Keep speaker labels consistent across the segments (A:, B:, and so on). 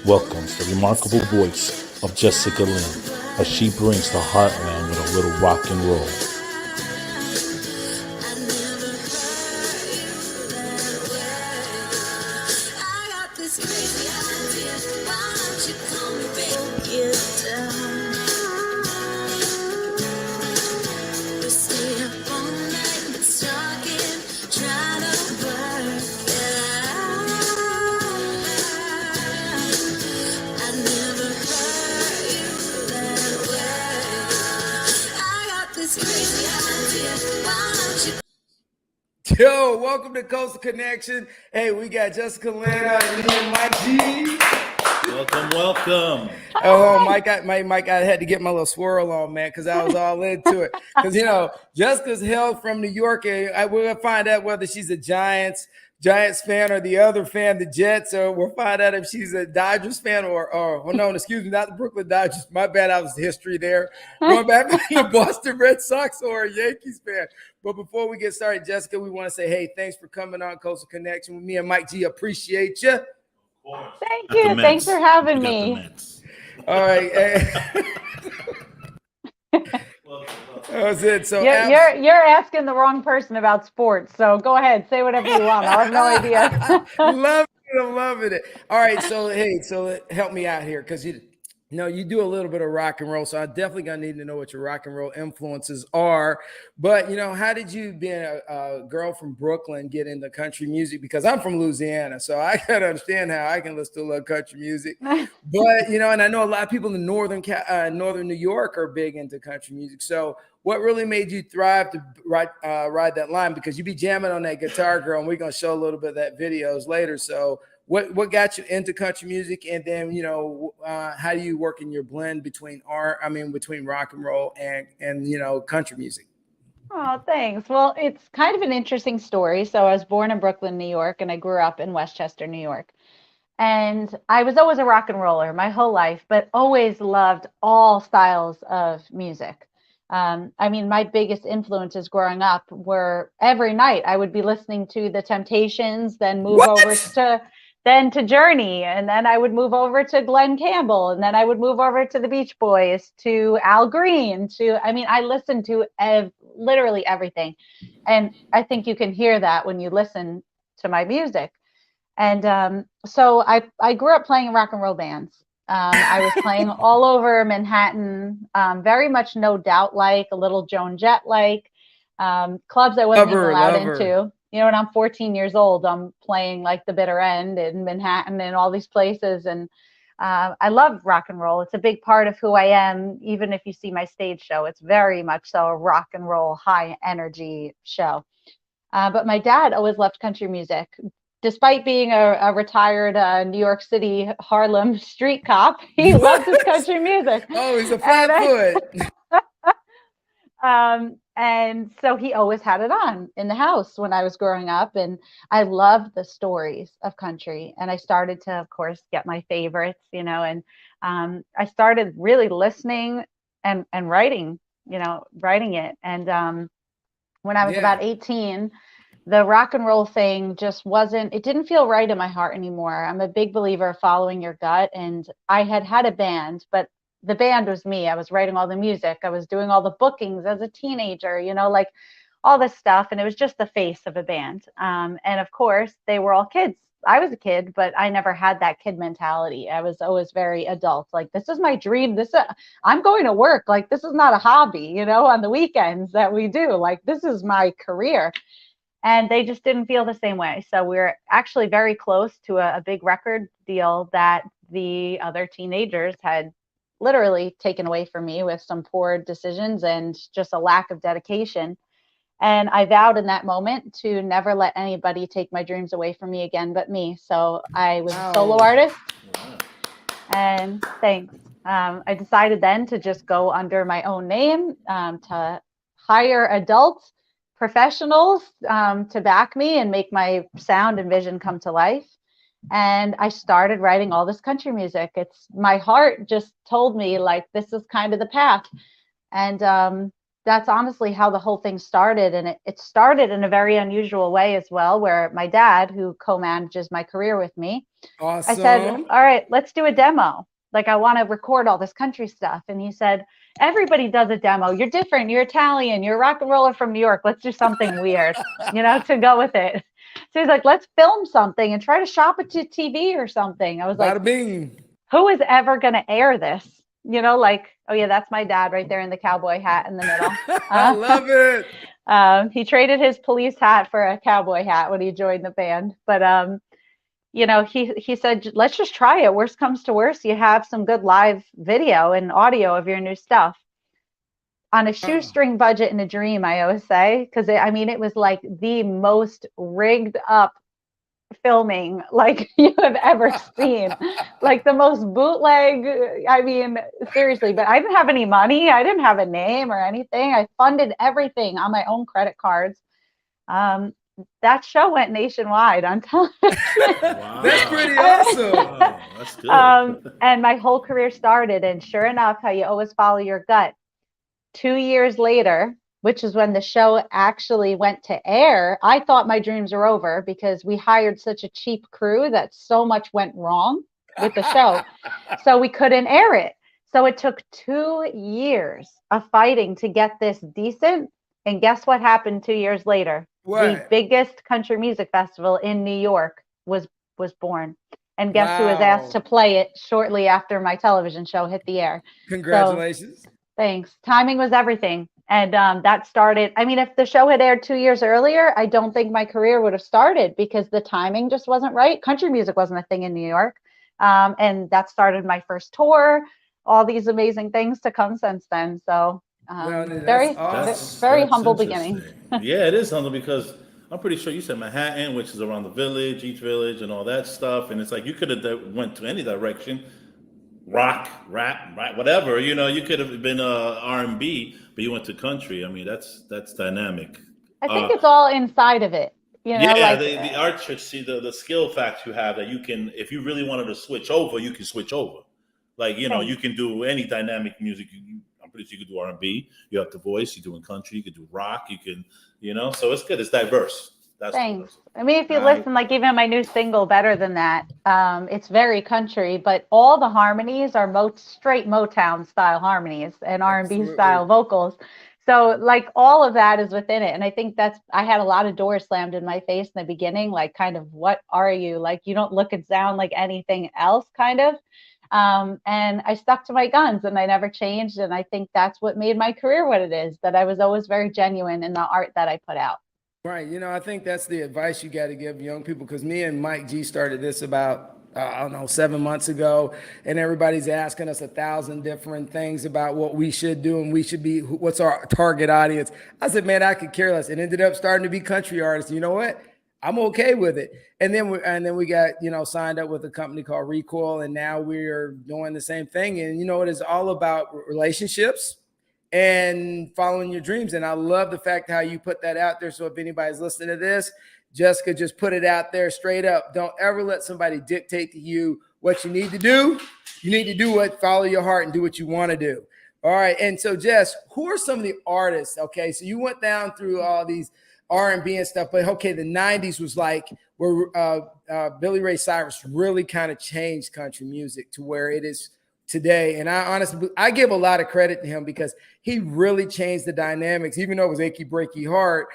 A: welcomes the remarkable voice of Jessica Lynn as she brings the heartland with a little rock and roll.
B: Yo, welcome to Coastal Connection. Hey, we got Jessica Lynn and Mike G.
A: Welcome.
B: Oh, Mike, I had to get my little swirl on, man, because I was all into it. Because, Jessica's hail from New York, and we're going to find out whether she's a Giants fan or the other fan, the Jets, or we'll find out if she's a Dodgers fan well, no, excuse me, not the Brooklyn Dodgers. My bad, I was history there. Going back to the Boston Red Sox or a Yankees fan. But before we get started, Jessica, we want to say, hey, thanks for coming on Coastal Connection with me and Mike G. Appreciate you.
C: Thank you. Thanks for having me.
B: All right. That was it. So
C: you're asking the wrong person about sports. So go ahead, say whatever you want. I have no idea.
B: I'm loving it. All right. So help me out here because you do a little bit of rock and roll. So I'm definitely gonna need to know what your rock and roll influences are. But how did you, being a girl from Brooklyn, get into country music? Because I'm from Louisiana, so I gotta understand how I can listen to a little country music. But and I know a lot of people in northern New York are big into country music. So what really made you thrive to ride that line? Because you be jamming on that guitar, girl, and we're gonna show a little bit of that videos later. So what got you into country music, and then how do you work in your blend between rock and roll and country music?
C: Oh, thanks. Well, it's kind of an interesting story. So I was born in Brooklyn, New York, and I grew up in Westchester, New York. And I was always a rock and roller my whole life, but always loved all styles of music. My biggest influences growing up were every night I would be listening to The Temptations, then move over to Journey, and then I would move over to Glenn Campbell, and then I would move over to the Beach Boys, to Al Green, I listened to literally everything. And I think you can hear that when you listen to my music. And so I grew up playing in rock and roll bands. I was playing all over Manhattan, very much No Doubt like, a little Joan Jett like, clubs I wasn't even allowed into. When I'm 14 years old, I'm playing like the Bitter End in Manhattan and all these places. And I love rock and roll. It's a big part of who I am. Even if you see my stage show, it's very much so a rock and roll, high energy show. But my dad always loved country music. Despite being a retired New York City Harlem street cop, he loved his country music.
B: Oh, he's a flatfoot.
C: And so he always had it on in the house when I was growing up. And I loved the stories of country. And I started to, of course, get my favorites, and I started really listening and writing it. And when I was about 18, the rock and roll thing it didn't feel right in my heart anymore. I'm a big believer of following your gut. And I had a band, but the band was me. I was writing all the music. I was doing all the bookings as a teenager, like all this stuff. And it was just the face of a band. And of course, they were all kids. I was a kid, but I never had that kid mentality. I was always very adult. Like, this is my dream. I'm going to work. Like, this is not a hobby, on the weekends that we do. Like, this is my career. And they just didn't feel the same way. So we're actually very close to a big record deal that the other teenagers had literally taken away from me with some poor decisions and just a lack of dedication. And I vowed in that moment to never let anybody take my dreams away from me again but me. So I was a solo artist. And thanks. I decided then to just go under my own name, to hire adults, professionals to back me and make my sound and vision come to life. And I started writing all this country music. My heart just told me, like, this is kind of the path. And that's honestly how the whole thing started. And it started in a very unusual way as well, where my dad, who co-manages my career with me, I said,
B: Awesome.
C: all right, let's do a demo. Like, I want to record all this country stuff. And he said, everybody does a demo. You're different. You're Italian. You're a rock and roller from New York. Let's do something weird, to go with it. So he's like, let's film something and try to shop it to TV or something. I was like,
B: Bada bing.
C: who is ever going to air this? Like, oh yeah, that's my dad right there in the cowboy hat in the middle.
B: I love it.
C: He traded his police hat for a cowboy hat when he joined the band. But he said, let's just try it. Worst comes to worst, you have some good live video and audio of your new stuff on a shoestring budget and a dream, I always say, because it was like the most rigged up filming like you have ever seen, like the most bootleg. Seriously, but I didn't have any money. I didn't have a name or anything. I funded everything on my own credit cards. That show went nationwide on television.
D: Wow.
B: That's pretty awesome.
D: Wow, that's good.
C: And my whole career started, and sure enough, how you always follow your gut. 2 years later, which is when the show actually went to air, I thought my dreams were over because we hired such a cheap crew that so much went wrong with the show. So we couldn't air it. So it took 2 years of fighting to get this decent. And guess what happened 2 years later?
B: What?
C: The biggest country music festival in New York was born. And guess who was asked to play it shortly after my television show hit the air?
B: Congratulations.
C: So, thanks. Timing was everything. And that started, if the show had aired 2 years earlier, I don't think my career would have started because the timing just wasn't right. Country music wasn't a thing in New York. And that started my first tour, all these amazing things to come since then. So very humble beginning.
D: Yeah, it is humble because I'm pretty sure you said Manhattan, which is around the village, East Village, and all that stuff. And it's like you could have went to any direction, rock, rap, whatever. You could have been R&B, but you went to country. That's dynamic.
C: I think it's all inside of it.
D: The artistry, the skill facts you have that you can, if you really wanted to switch over, you can switch over. Like you can do any dynamic music. I'm pretty sure you could do R&B. You have the voice. You're doing country. You could do rock. You can, so it's good. It's diverse. That's
C: Thanks. If you listen, like even my new single, Better Than That, it's very country, but all the harmonies are straight Motown style harmonies and R&B style vocals. So like all of that is within it. And I think I had a lot of doors slammed in my face in the beginning, like kind of, what are you? Like, you don't look and sound like anything else, kind of. And I stuck to my guns and I never changed. And I think that's what made my career what it is, that I was always very genuine in the art that I put out.
B: Right. I think that's the advice you got to give young people, because me and Mike G started this about, 7 months ago, and everybody's asking us 1,000 different things about what we should do and we should be, what's our target audience. I said, man, I could care less. It ended up starting to be country artists. You know what? I'm okay with it. And then we got, signed up with a company called Recoil, and now we're doing the same thing. And it is all about relationships and following your dreams. And I love the fact how you put that out there. So if anybody's listening to this, Jessica just put it out there straight up. Don't ever let somebody dictate to you what you need to do. You need to do follow your heart and do what you want to do. All right. And so, Jess, who are some of the artists? Okay. So you went down through all these R&B and stuff, but okay, the 90s was like where Billy Ray Cyrus really kind of changed country music to where it is today. And I give a lot of credit to him because he really changed the dynamics. Even though it was Achy Breaky Heart,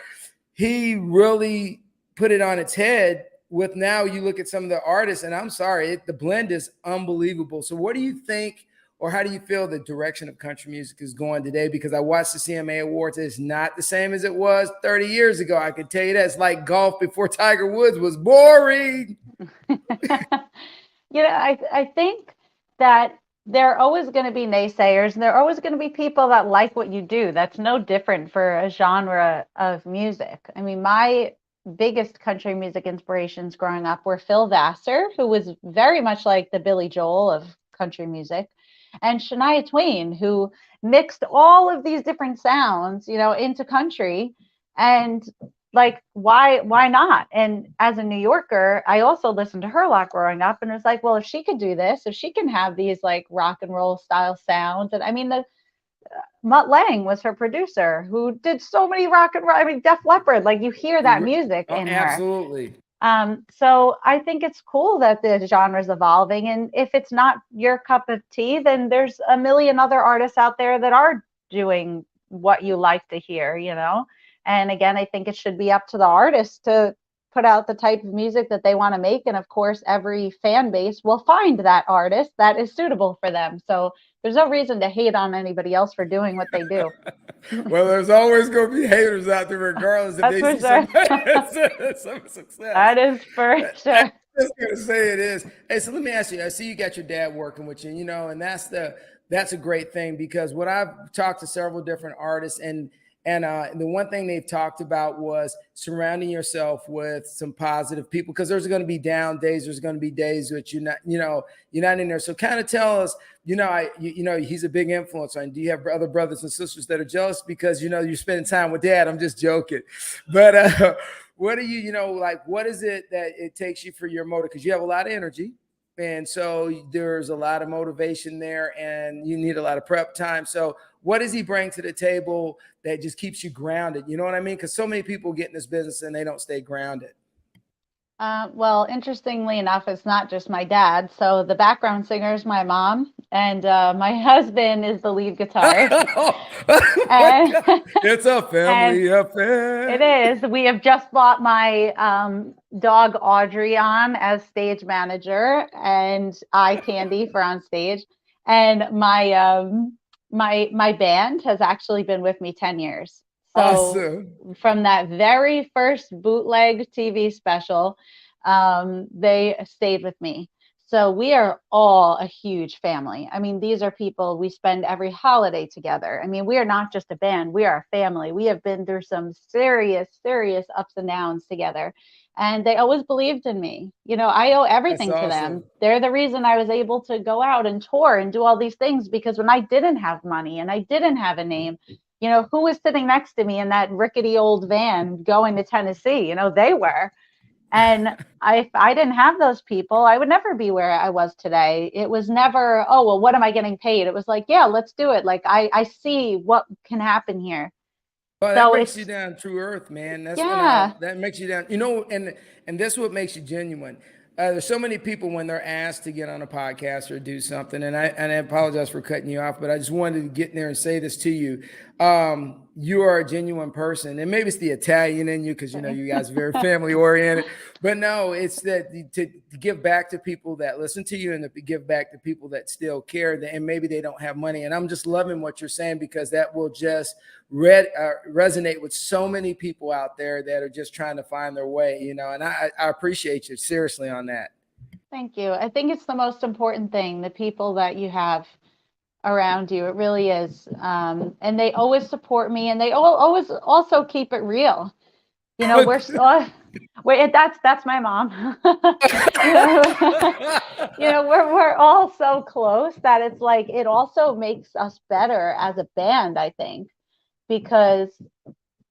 B: he really put it on its head. With now you look at some of the artists, and I'm sorry, the blend is unbelievable. So what do you think, or how do you feel the direction of country music is going today? Because I watched the CMA Awards. It's not the same as it was 30 years ago. I can tell you that. It's like golf before Tiger Woods was boring.
C: I think that there are always going to be naysayers, and there are always going to be people that like what you do. That's no different for a genre of music. My biggest country music inspirations growing up were Phil Vassar, who was very much like the Billy Joel of country music, and Shania Twain, who mixed all of these different sounds, into country. And like, why not? And as a New Yorker, I also listened to her a lot growing up, and it was like, well, if she could do this, if she can have these like rock and roll style sounds, and Mutt Lange was her producer, who did so many rock and roll. I mean, Def Leppard, like you hear that music
B: Oh,
C: in her.
B: absolutely.
C: So I think it's cool that the genre is evolving. And if it's not your cup of tea, then there's a million other artists out there that are doing what you like to hear, you know? And again, I think it should be up to the artist to put out the type of music that they want to make. And of course, every fan base will find that artist that is suitable for them. So there's no reason to hate on anybody else for doing what they do.
B: Well, there's always going to be haters out there, regardless if
C: That's
B: they
C: for
B: see
C: sure.
B: some success.
C: That is for sure.
B: I'm just gonna say it is. Hey, so let me ask you. I see you got your dad working with you, you know, and that's a great thing, because what I've talked to several different artists, and the one thing they've talked about was surrounding yourself with some positive people, because there's going to be down days. There's going to be days which you're not in there. So kind of tell us, he's a big influence on. Do you have other brothers and sisters that are jealous because you're spending time with dad? I'm just joking, but what do what is it that it takes you for your motor? Because you have a lot of energy. And so there's a lot of motivation there, and you need a lot of prep time. So what does he bring to the table that just keeps you grounded? You know what I mean? Because so many people get in this business and they don't stay grounded.
C: Well, interestingly enough, it's not just my dad. So the background singer is my mom, and my husband is the lead guitarist. And,
B: it's a family affair.
C: It is. We have just bought my dog Audrey on as stage manager, and eye candy for on stage. And my band has actually been with me 10 years. So
B: awesome.
C: From that very first bootleg TV special, they stayed with me. So we are all a huge family. I mean, these are people we spend every holiday together. I mean, we are not just a band, we are a family. We have been through some serious ups and downs together. And they always believed in me. I owe everything to them. They're the reason I was able to go out and tour and do all these things, because when I didn't have money and I didn't have a name, who was sitting next to me in that rickety old van going to Tennessee? They were. And if I didn't have those people, I would never be where I was today. It was never, oh, well, what am I getting paid? It was like, yeah, let's do it. Like, I see what can happen here.
B: Well, that makes you down true earth, man. That's that makes you down, and that's what makes you genuine. There's so many people when they're asked to get on a podcast or do something, and I apologize for cutting you off, but I just wanted to get in there and say this to you. You are a genuine person, and maybe it's the Italian in you, because you guys are very family oriented. But no, it's that to give back to people that listen to you, and to give back to people that still care, and maybe they don't have money. And I'm just loving what you're saying, because that will just resonate with so many people out there that are just trying to find their way. And I appreciate you seriously on that.
C: Thank you. I think it's the most important thing, the people that you have around you. It really is. And they always support me, and they always also keep it real. We're so, that's my mom. We're all so close that it's like, it also makes us better as a band, I think, because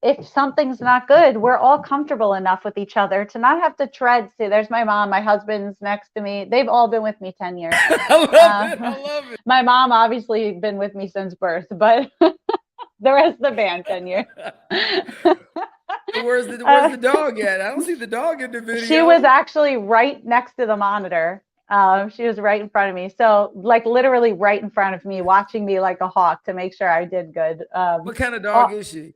C: if something's not good, we're all comfortable enough with each other to not have to tread. See, there's my mom, my husband's next to me. They've all been with me 10 years.
B: I love it.
C: My mom obviously been with me since birth, but the rest of the band 10 years.
B: Where's the dog at? I don't see the dog in the video.
C: She was actually right next to the monitor. She was right in front of me. So like literally right in front of me, watching me like a hawk to make sure I did good.
B: What kind of dog is she?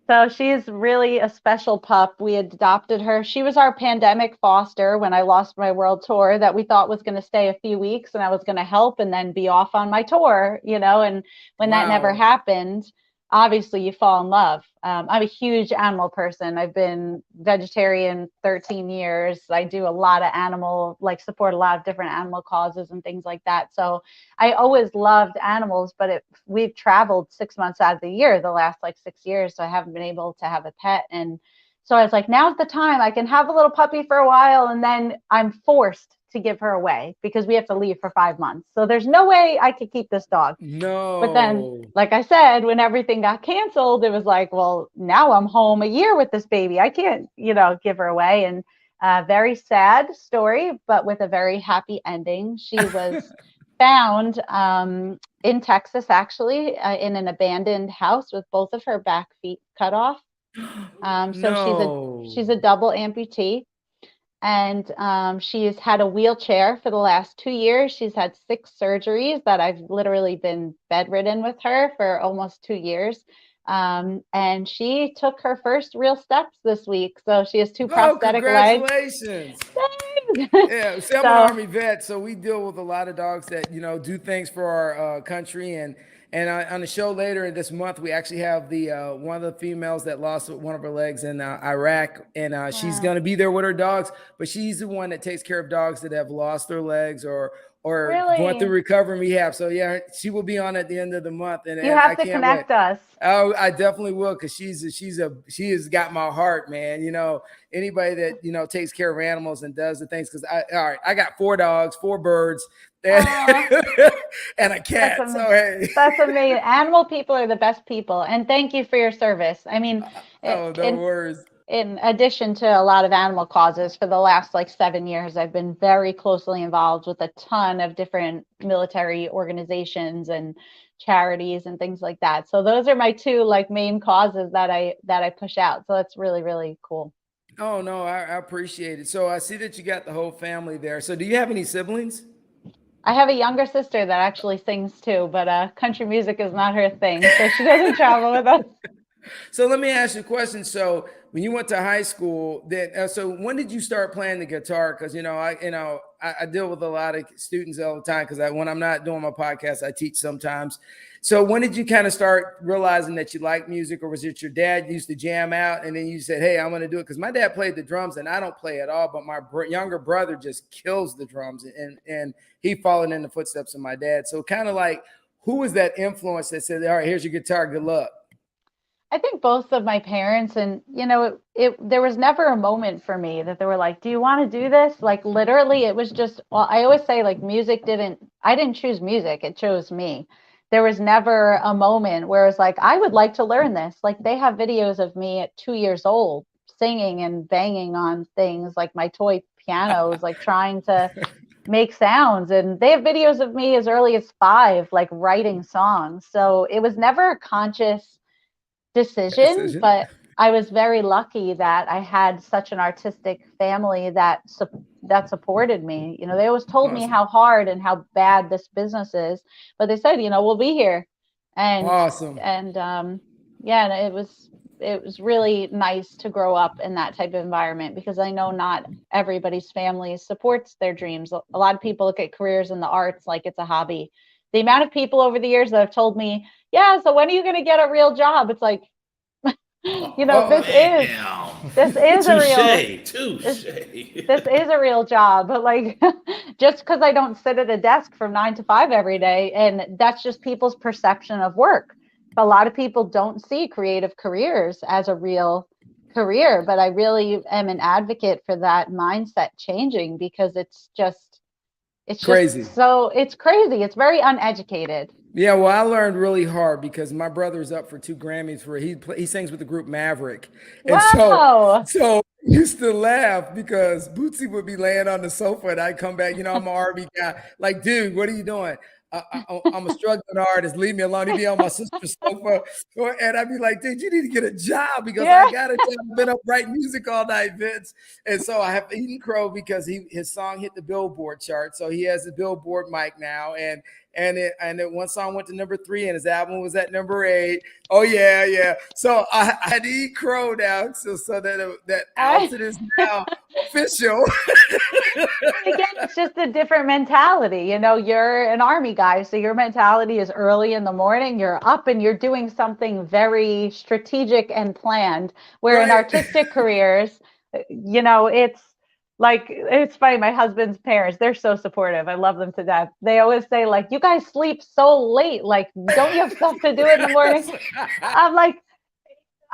C: So she's really a special pup. We adopted her. She was our pandemic foster when I lost my world tour, that we thought was going to stay a few weeks and I was going to help and then be off on my tour, and when that never happened, obviously you fall in love. I'm a huge animal person. I've been vegetarian 13 years. I do a lot of support a lot of different animal causes and things like that. So I always loved animals, but we've traveled 6 months out of the year, the last 6 years. So I haven't been able to have a pet. And so I was like, now's the time. I can have a little puppy for a while, and then I'm forced to give her away because we have to leave for 5 months. So there's no way I could keep this dog.
B: No.
C: But then, like I said, when everything got canceled, it was like, well, now I'm home a year with this baby. I can't, give her away. And very sad story, but with a very happy ending. She was found in Texas, actually, in an abandoned house with both of her back feet cut off. So she's a double amputee, and she's had a wheelchair for the last 2 years. She's had 6 surgeries that I've literally been bedridden with her for almost 2 years. And she took her first real steps this week. So she has 2 prosthetic legs.
B: Congratulations.
C: Thanks.
B: Yeah, see, I'm an Army vet, so we deal with a lot of dogs that, you know, do things for our country. And on the show later this month, we actually have the one of the females that lost one of her legs in Iraq, and she's going to be there with her dogs. But she's the one that takes care of dogs that have lost their legs or
C: Really?
B: going through recovery rehab. So yeah, she will be on at the end of the month. And
C: you have to connect us.
B: Oh, I definitely will, because she has got my heart, man. You know, anybody that, you know, takes care of animals and does the things, because I got 4 dogs, 4 birds, and, and a cat. So hey,
C: that's amazing. Animal people are the best people, and thank you for your service. I mean,
B: no worries.
C: In addition to a lot of animal causes, for the last 7 years, I've been very closely involved with a ton of different military organizations and charities and things like that. So those are my 2 main causes that I push out. So that's really, really cool.
B: Oh no, I appreciate it. So I see that you got the whole family there. So do you have any siblings?
C: I have a younger sister that actually sings too, but country music is not her thing, so she doesn't travel with us.
B: So let me ask you a question. So when you went to high school, so when did you start playing the guitar? Because I deal with a lot of students all the time, because when I'm not doing my podcast, I teach sometimes. So when did you kind of start realizing that you like music, or was it your dad used to jam out and then you said, hey, I'm going to do it? Because my dad played the drums and I don't play at all, but my younger brother just kills the drums, and he followed in the footsteps of my dad. So kind of who was that influence that said, all right, here's your guitar, good luck?
C: I think both of my parents, and there was never a moment for me that they were like, do you want to do this? Literally, it was just, well, I always say I didn't choose music, it chose me. There was never a moment where it's I would like to learn this. They have videos of me at 2 years old singing and banging on things, my toy pianos, trying to make sounds. And they have videos of me as early as 5, writing songs. So it was never a conscious decision, but I was very lucky that I had such an artistic family that supported me. They always told me how hard and how bad this business is, but they said, we'll be here. And
B: awesome.
C: And it was really nice to grow up in that type of environment, because I know not everybody's family supports their dreams. A lot of people look at careers in the arts like it's a hobby. The amount of people over the years that have told me, yeah, so when are you going to get a real job? It's this is a real job, but just because I don't sit at a desk from 9 to 5 every day, and that's just people's perception of work. A lot of people don't see creative careers as a real career, but I really am an advocate for that mindset changing, because it's crazy. It's crazy. It's very uneducated.
B: Yeah, well, I learned really hard, because my brother's up for 2 Grammys for he sings with the group Maverick, and
C: wow.
B: so I used to laugh because Bootsy would be laying on the sofa and I'd come back. I'm an R&B guy. Dude, what are you doing? I'm a struggling artist. Leave me alone. He'd be on my sister's sofa, and I'd be like, dude, you need to get a job, because I got a job. I've been up writing music all night, Vince. And so I have eaten crow because his song hit the Billboard chart. So he has a Billboard mic now, and one song went to number 3, and his album was at number 8. Oh yeah. So I had to eat crow now, so that outfit is now official.
C: Again, it's just a different mentality. You're an Army guy, so your mentality is early in the morning. You're up and you're doing something very strategic and planned. Where in artistic careers, it's funny. My husband's parents, they're so supportive. I love them to death. They always say, you guys sleep so late. Don't you have stuff to do in the morning? I'm like,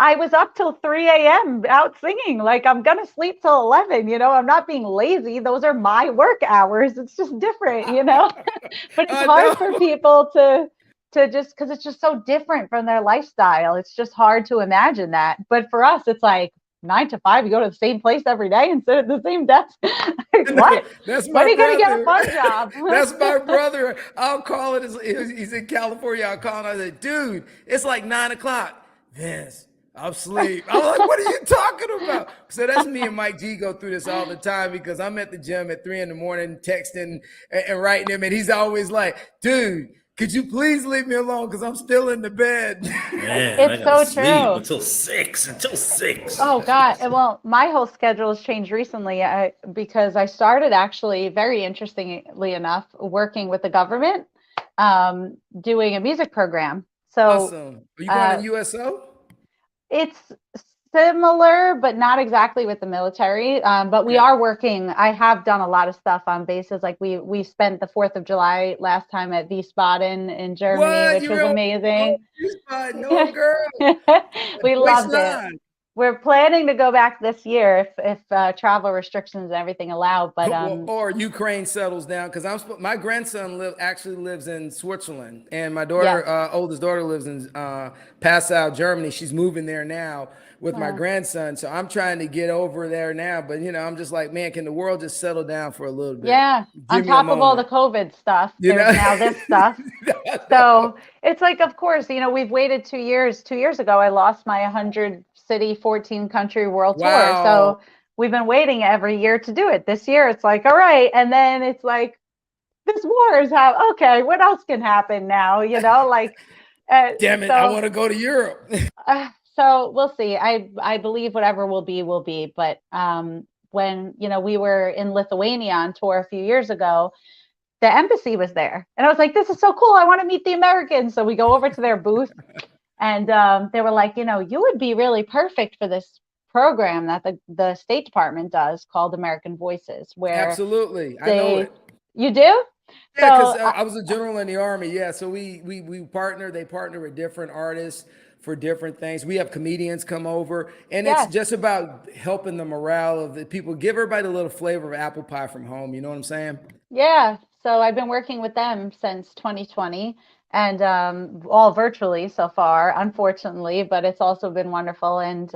C: I was up till 3 a.m. out singing. I'm going to sleep till 11. I'm not being lazy. Those are my work hours. It's just different, but it's hard for people to just, because it's just so different from their lifestyle. It's just hard to imagine that. But for us, it's 9 to 5, you go to the same place every day and sit at the same desk. Like, what?
B: That's my
C: When are you going to get a
B: brother.
C: fun job?
B: That's my brother. I'll call it. He's in California. I'll call him. I say, dude, it's like 9 o'clock. Vince, I'm asleep. I'm like, what are you talking about? So that's me and Mike G go through this all the time because I'm at the gym at 3 a.m, texting and writing him. And he's always like, dude, could you please leave me alone? Because I'm still in the bed.
D: Man,
C: It's
D: I gotta
C: so
D: sleep
C: true.
D: until 6.
C: Oh God. Well, my whole schedule has changed recently because I started actually, very interestingly enough, working with the government, doing a music program. So
B: Awesome. Are you going to USO?
C: it's similar, but not exactly with the military. But we
B: Okay.
C: are working. I have done a lot of stuff on bases. Like we spent the 4th of July last time at Wiesbaden in Germany,
B: What?
C: which
B: You
C: was
B: were
C: amazing.
B: no girl.
C: We loved it.
B: Waistline.
C: We're planning to go back this year if travel restrictions and everything allow. But
B: Or Ukraine settles down because my grandson actually lives in Switzerland, and my
C: Yes.
B: oldest daughter lives in Passau, Germany. She's moving there now with my grandson, so I'm trying to get over there now. But I'm just like, man, can the world just settle down for a little bit?
C: Yeah. On
B: Give me a
C: top of all the
B: moment.
C: COVID stuff,
B: You
C: there's
B: know?
C: now this stuff. So it's like, of course, we've waited 2 years. 2 years ago, I lost my 100 city, 14 country world tour.
B: Wow.
C: So we've been waiting every year to do it. This year, it's like, all right. And then it's like, this war is okay, what else can happen now? Like,
B: Damn it, I want to go to Europe.
C: So we'll see. I believe whatever will be. But when we were in Lithuania on tour a few years ago, the embassy was there, and I was like, "This is so cool! I want to meet the Americans." So we go over to their booth, and they were like, "You would be really perfect for this program that the State Department does called American Voices." Where
B: Absolutely, I know it.
C: You do?
B: Yeah, because
C: So
B: I was a general in the Army. Yeah, so we partner. They partner with different artists for different things. We have comedians come over, and
C: Yes.
B: it's just about helping the morale of the people. Give everybody a little flavor of apple pie from home. You know what I'm saying?
C: Yeah. So I've been working with them since 2020 and all virtually so far, unfortunately, but it's also been wonderful. And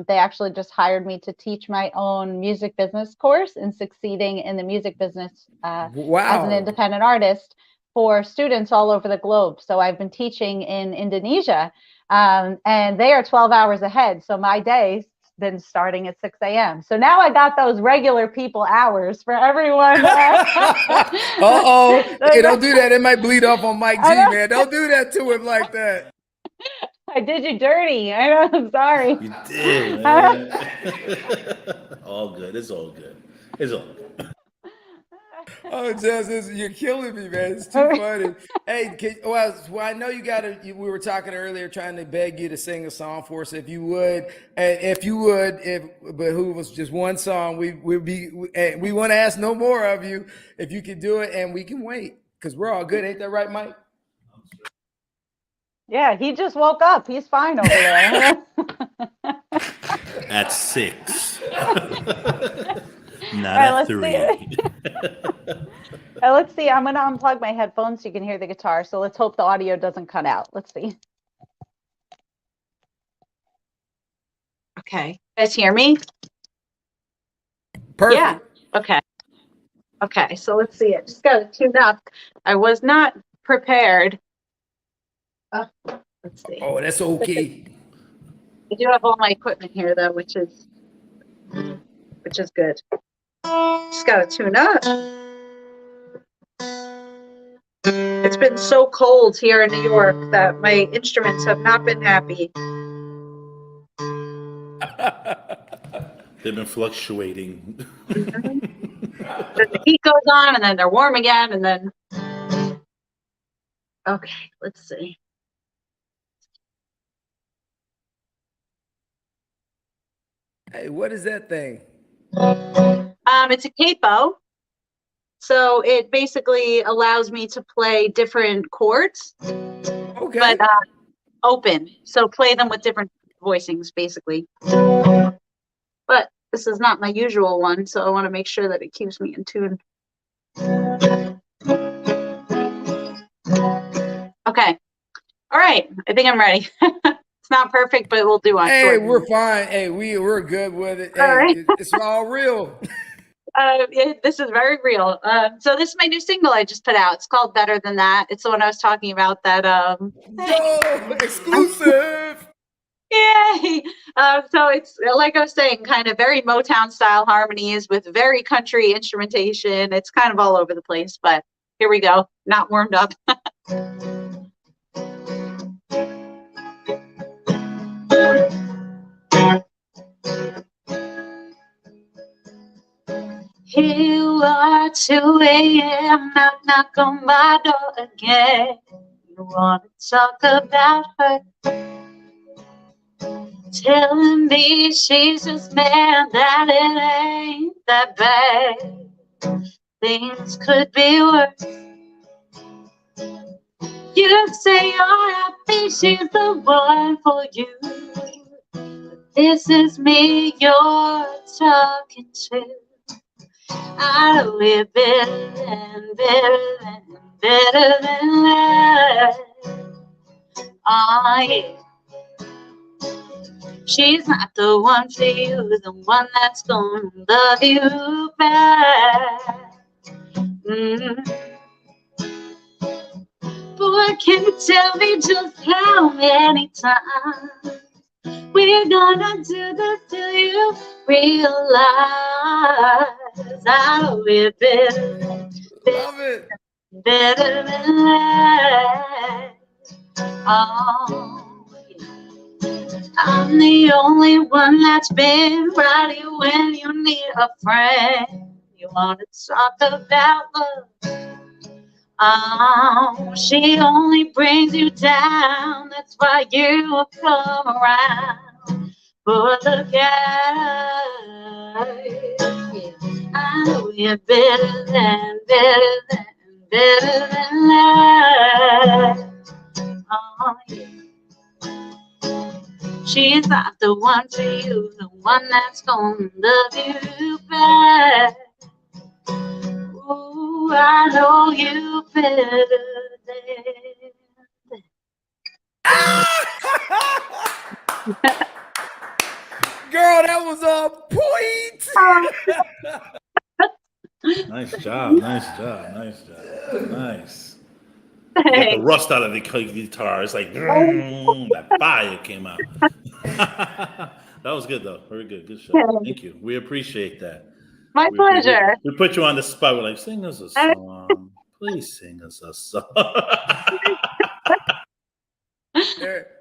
C: they actually just hired me to teach my own music business course in succeeding in the music business as an
B: Wow.
C: independent artist for students all over the globe. So I've been teaching in Indonesia, and they are 12 hours ahead. So my day's been starting at 6 a.m. So now I got those regular people hours for everyone.
B: Uh-oh. Hey, don't do that. It might bleed off on Mike G, man. Don't do that to him like that.
C: I did you dirty. I know. I'm sorry.
D: You did, man. All good. It's all good. It's all good.
B: Oh, Jess, you're killing me, man. It's too funny. Hey, well, I know we were talking earlier, trying to beg you to sing a song for us, if you would. And but who was just one song, we want to ask no more of you. If you could do it, and we can wait, because we're all good. Ain't that right, Mike?
C: Yeah, he just woke up. He's fine over there.
D: At 6. Not
C: All right,
D: at 3.
C: Let's see. I'm going to unplug my headphones so you can hear the guitar. So let's hope the audio doesn't cut out. Let's see. Okay. You guys hear me?
B: Perfect.
C: Yeah. Okay. Okay. So let's see. I just got to tune up. I was not prepared. Let's see.
B: Oh, that's okay.
C: I do have all my equipment here, though, which is good. Just got to tune up. It's been so cold here in New York that my instruments have not been happy.
D: They've been fluctuating.
C: The heat goes on, and then they're warm again, and then. Okay, let's see.
B: Hey, what is that thing?
C: It's a capo. So it basically allows me to play different chords,
B: Okay.
C: but open. So play them with different voicings, basically. But this is not my usual one, so I want to make sure that it keeps me in tune. Okay. All right. I think I'm ready. It's not perfect, but we'll do on
B: Hey,
C: short.
B: we're fine. Hey, we're good with it.
C: All
B: Hey,
C: right.
B: it's all real.
C: This is very real. So this is my new single I just put out. It's called Better Than That. It's the one I was talking about that
B: Yo, exclusive.
C: yay. So it's like I was saying, kind of very Motown style harmonies with very country instrumentation. It's kind of all over the place, but here we go. Not warmed up. Here you are, 2 a.m. Knock, knock on my door again. You want to talk about her, telling me she's just mad that it ain't that bad. Things could be worse. You say you're happy, she's the one for you. This is me you're talking to. I know we're better than that. Oh yeah. She's not the one for you, the one that's gonna love you back. Boy, can you tell me just how many times we're gonna do this till you realize I know we're better,
B: Love it.
C: better than that. Oh, yeah. I'm the only one that's been right here when you need a friend. You wanna talk about love? Oh, she only brings you down. That's why you come around. But look at us. I know you're better than that. Oh, yeah. She's not the one for you, the one that's gonna love you back. Ooh, I know you better than
B: Girl, that was a point.
D: Nice job. Nice job. Nice job. Nice. You got the rust out of the guitar. It's like that fire came out. That was good though. Very good. Good show. Thank you. We appreciate that.
C: My pleasure.
D: We put you on the spot. We're like, sing us a song. Please sing us a song.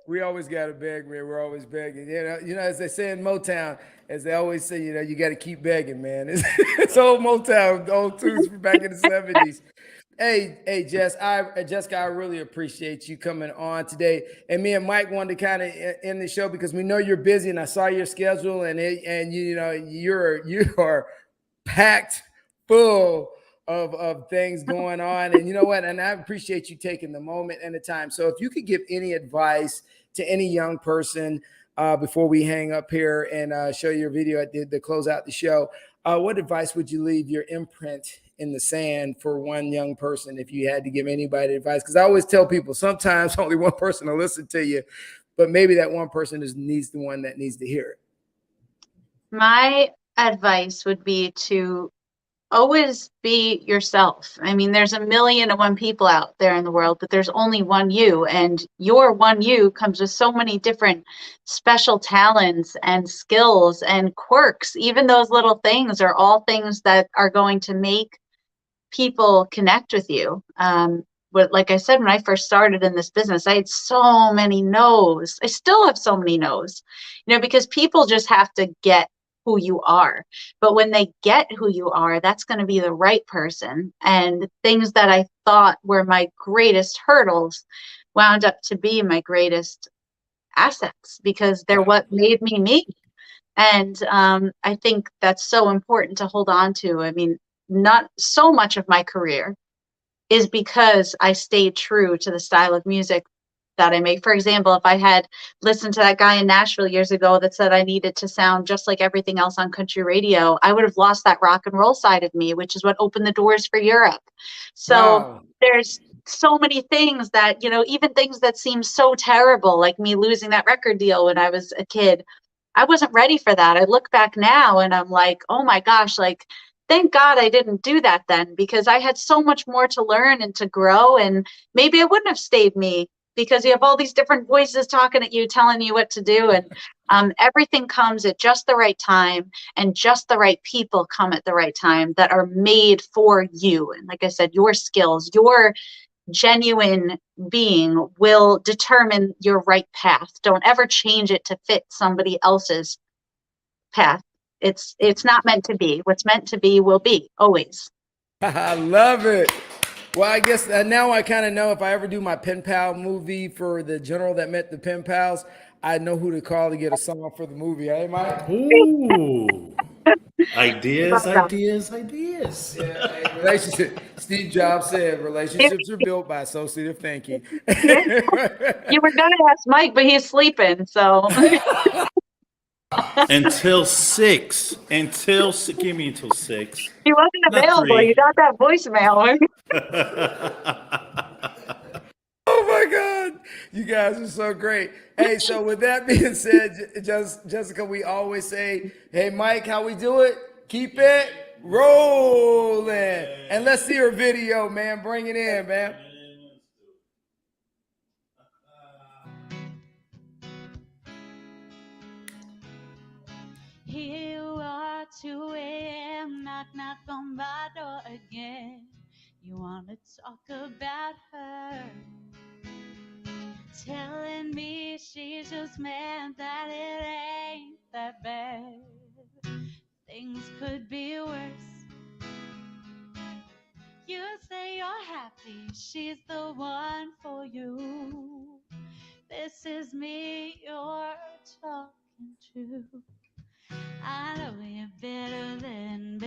B: We always got to beg, man. We're always begging. You know, as they say in Motown, as they always say, you know, you got to keep begging, man. It's old Motown, old tunes from back in the 70s. Hey, Jessica, I really appreciate you coming on today. And me and Mike wanted to kind of end the show because we know you're busy, and I saw your schedule, and you know you are packed full of things going on. And you know what? And I appreciate you taking the moment and the time. So if you could give any advice to any young person before we hang up here and show your video at the close out the show, what advice would you leave your imprint in the sand for one young person if you had to give anybody advice? Because I always tell people sometimes only one person will listen to you, but maybe that one person needs the one that needs to hear it.
C: My advice would be to always be yourself. I mean, there's 1,000,001 people out there in the world, but there's only one you, and your one you comes with so many different special talents and skills and quirks. Even those little things are all things that are going to make people connect with you. But like I said, when I first started in this business, I had so many no's. I still have so many no's, you know, because people just have to get who you are. But when they get who you are, that's going to be the right person. And things that I thought were my greatest hurdles wound up to be my greatest assets because they're what made me me. And I think that's so important to hold on to. I mean, not so much of my career is because I stayed true to the style of music that I make. For example, if I had listened to that guy in Nashville years ago that said I needed to sound just like everything else on country radio, I would have lost that rock and roll side of me, which is what opened the doors for Europe. So there's so many things that, even things that seem so terrible, like me losing that record deal when I was a kid. I wasn't ready for that. I look back now and I'm like, oh my gosh, like, thank God I didn't do that then, because I had so much more to learn and to grow. And maybe I wouldn't have stayed me, because you have all these different voices talking at you, telling you what to do. And everything comes at just the right time, and just the right people come at the right time that are made for you. And like I said, your skills, your genuine being will determine your right path. Don't ever change it to fit somebody else's path. It's not meant to be. What's meant to be will be, always.
B: I love it. Well, I guess now I kind of know if I ever do my pen pal movie for the general that met the pen pals, I know who to call to get a song for the movie. Hey, Mike?
D: Ooh. Ideas,
C: Love that.
D: ideas, ideas.
B: Yeah, hey, relationship. Steve Jobs said relationships are built by associative thinking.
C: Yeah, you were gonna ask Mike, but he's sleeping, so
D: Until six. Until give me until 6.
C: he wasn't
D: Not
C: available. You
D: 3.
C: got that voicemail.
B: Oh my God. You guys are so great. Hey, so with that being said, Jessica, we always say, hey, Mike, how we do it? Keep it rolling. And let's see her video, man. Bring it in, man.
E: Here you are, 2 a.m., knock, knock on my door again. You want to talk about her, telling me she's just mad that it ain't that bad. Things could be worse. You say you're happy, she's the one for you. This is me you're talking to. I know you better than